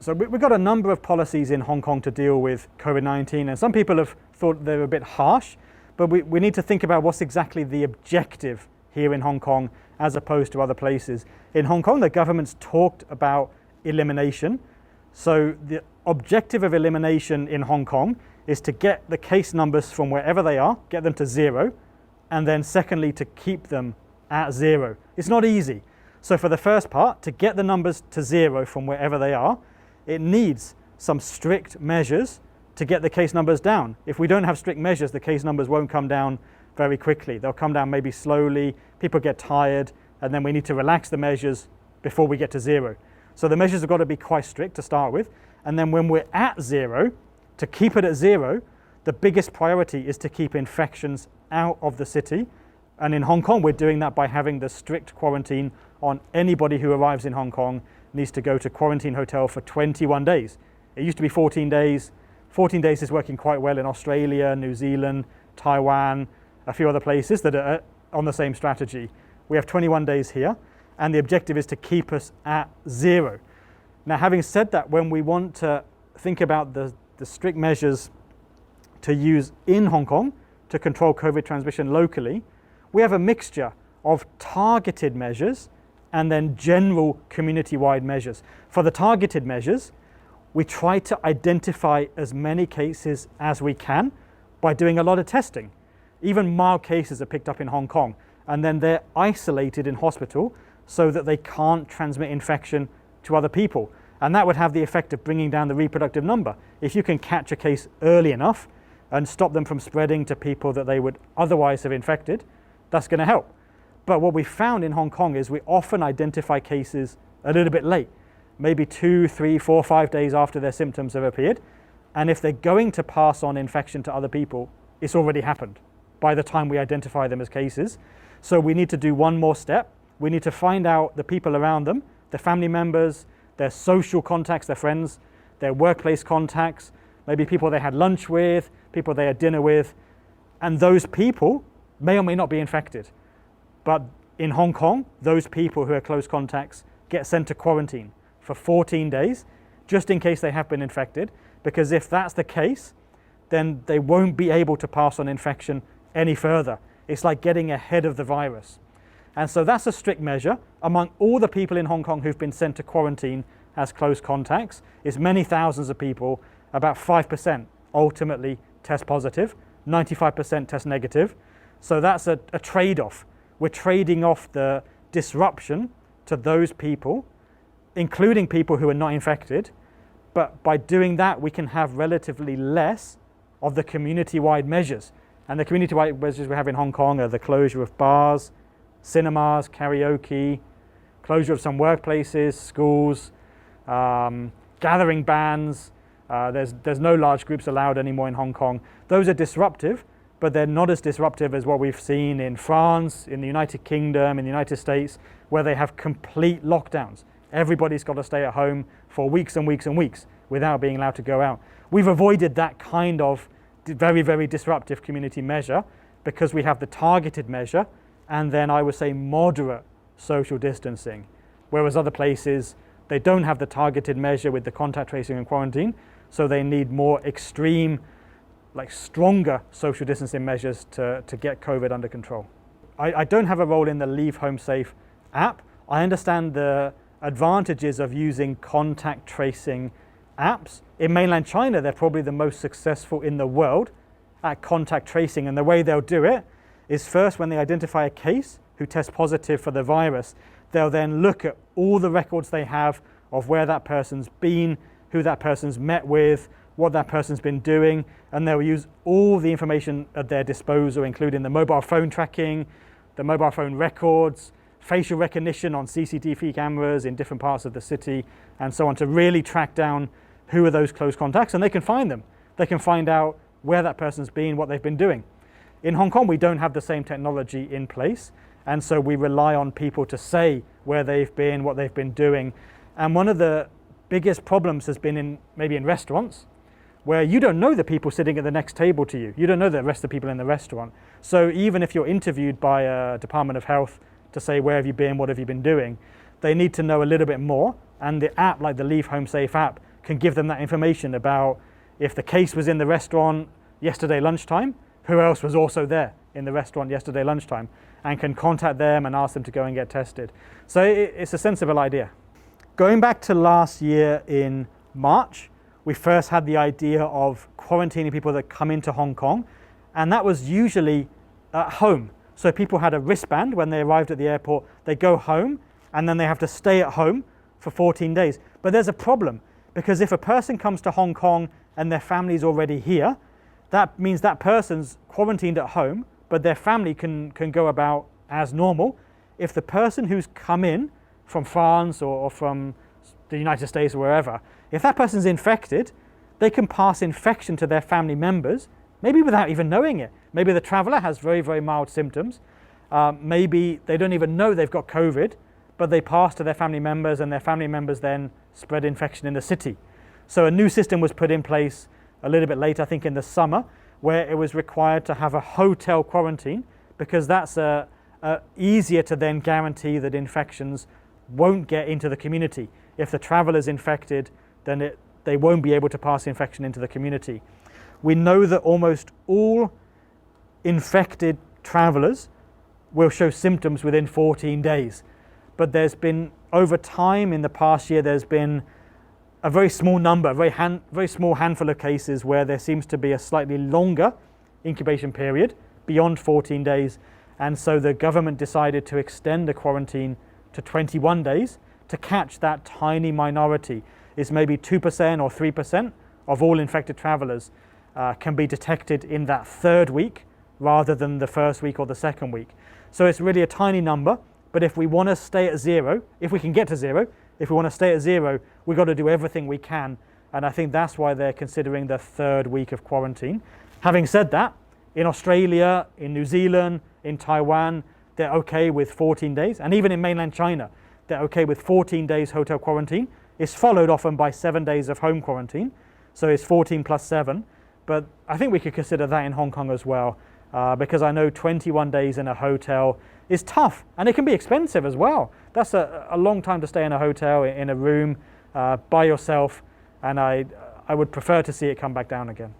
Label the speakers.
Speaker 1: So we've got a number of policies in Hong Kong to deal with COVID-19, and some people have thought they were a bit harsh, but we need to think about what's exactly the objective here in Hong Kong as opposed to other places. In Hong Kong, the government's talked about elimination. So the objective of elimination in Hong Kong is to get the case numbers from wherever they are, get them to zero, and then secondly, to keep them at zero. It's not easy. So for the first part, to get the numbers to zero from wherever they are, it needs some strict measures to get the case numbers down. If we don't have strict measures, the case numbers won't come down very quickly. They'll come down maybe slowly, people get tired, and then we need to relax the measures before we get to zero. So the measures have got to be quite strict to start with. And then when we're at zero, to keep it at zero, the biggest priority is to keep infections out of the city. And in Hong Kong, we're doing that by having the strict quarantine on anybody who arrives in Hong Kong needs to go to quarantine hotel for 21 days. It used to be 14 days. 14 days is working quite well in Australia, New Zealand, Taiwan, a few other places that are on the same strategy. We have 21 days here, and the objective is to keep us at zero. Now, having said that, when we want to think about the strict measures to use in Hong Kong to control COVID transmission locally, we have a mixture of targeted measures and then general community-wide measures. For the targeted measures, we try to identify as many cases as we can by doing a lot of testing. Even mild cases are picked up in Hong Kong, and then they're isolated in hospital so that they can't transmit infection to other people. And that would have the effect of bringing down the reproductive number. If you can catch a case early enough and stop them from spreading to people that they would otherwise have infected, that's going to help. But what we found in Hong Kong is we often identify cases a little bit late, maybe 2, 3, 4, 5 days after their symptoms have appeared. And if they're going to pass on infection to other people, it's already happened by the time we identify them as cases. So we need to do one more step. We need to find out the people around them, their family members, their social contacts, their friends, their workplace contacts, maybe people they had lunch with, people they had dinner with, and those people may or may not be infected. But in Hong Kong, those people who are close contacts get sent to quarantine for 14 days, just in case they have been infected, because if that's the case, then they won't be able to pass on infection any further. It's like getting ahead of the virus. And so that's a strict measure. Among all the people in Hong Kong who've been sent to quarantine as close contacts, it's many thousands of people, about 5% ultimately test positive, 95% test negative. So that's a trade-off. We're trading off the disruption to those people, including people who are not infected. But by doing that, we can have relatively less of the community-wide measures. And the community-wide measures we have in Hong Kong are the closure of bars, cinemas, karaoke, closure of some workplaces, schools, gathering bans. There's no large groups allowed anymore in Hong Kong. Those are disruptive, but they're not as disruptive as what we've seen in France, in the United Kingdom, in the United States, where they have complete lockdowns. Everybody's got to stay at home for weeks and weeks and weeks without being allowed to go out. We've avoided that kind of very, very disruptive community measure because we have the targeted measure and then I would say moderate social distancing. Whereas other places, they don't have the targeted measure with the contact tracing and quarantine, so they need more extreme, like stronger social distancing measures to get COVID under control. I don't have a role in the Leave Home Safe app. I understand the advantages of using contact tracing apps. In mainland China, they're probably the most successful in the world at contact tracing, and the way they'll do it is first when they identify a case who tests positive for the virus, they'll then look at all the records they have of where that person's been, who that person's met with, what that person's been doing, and they'll use all the information at their disposal, including the mobile phone tracking, the mobile phone records, facial recognition on CCTV cameras in different parts of the city, and so on, to really track down who are those close contacts, and they can find them. They can find out where that person's been, what they've been doing. In Hong Kong, we don't have the same technology in place, and so we rely on people to say where they've been, what they've been doing. And one of the biggest problems has been maybe in restaurants, where you don't know the people sitting at the next table to you. You don't know the rest of the people in the restaurant. So even if you're interviewed by a Department of Health to say where have you been, what have you been doing, they need to know a little bit more. And the app, like the Leave Home Safe app, can give them that information about if the case was in the restaurant yesterday lunchtime, who else was also there in the restaurant yesterday lunchtime, and can contact them and ask them to go and get tested. So it's a sensible idea. Going back to last year in March, we first had the idea of quarantining people that come into Hong Kong, and that was usually at home. So people had a wristband when they arrived at the airport, they go home, and then they have to stay at home for 14 days. But there's a problem, because if a person comes to Hong Kong and their family's already here, that means that person's quarantined at home, but their family can go about as normal. If the person who's come in from France or from the United States or wherever, if that person's infected, they can pass infection to their family members, maybe without even knowing it. Maybe the traveller has very, very mild symptoms. Maybe they don't even know they've got COVID, but they pass to their family members, and their family members then spread infection in the city. So a new system was put in place a little bit later, I think in the summer, where it was required to have a hotel quarantine, because that's easier to then guarantee that infections won't get into the community. If the traveller is infected, then they won't be able to pass infection into the community. We know that almost all infected travellers will show symptoms within 14 days. But there's been, over time in the past year, there's been a very small number, very small handful of cases where there seems to be a slightly longer incubation period, beyond 14 days. And so the government decided to extend the quarantine to 21 days to catch that tiny minority. It's maybe 2% or 3% of all infected travellers can be detected in that third week rather than the first week or the second week. So it's really a tiny number, but if we want to stay at zero, if we can get to zero, if we want to stay at zero, we've got to do everything we can. And I think that's why they're considering the third week of quarantine. Having said that, in Australia, in New Zealand, in Taiwan, they're okay with 14 days. And even in mainland China, they're okay with 14 days hotel quarantine. It's followed often by 7 days of home quarantine. So it's 14 plus 7. But I think we could consider that in Hong Kong as well, because I know 21 days in a hotel is tough, and it can be expensive as well. That's a long time to stay in a hotel, in a room, by yourself, and I would prefer to see it come back down again.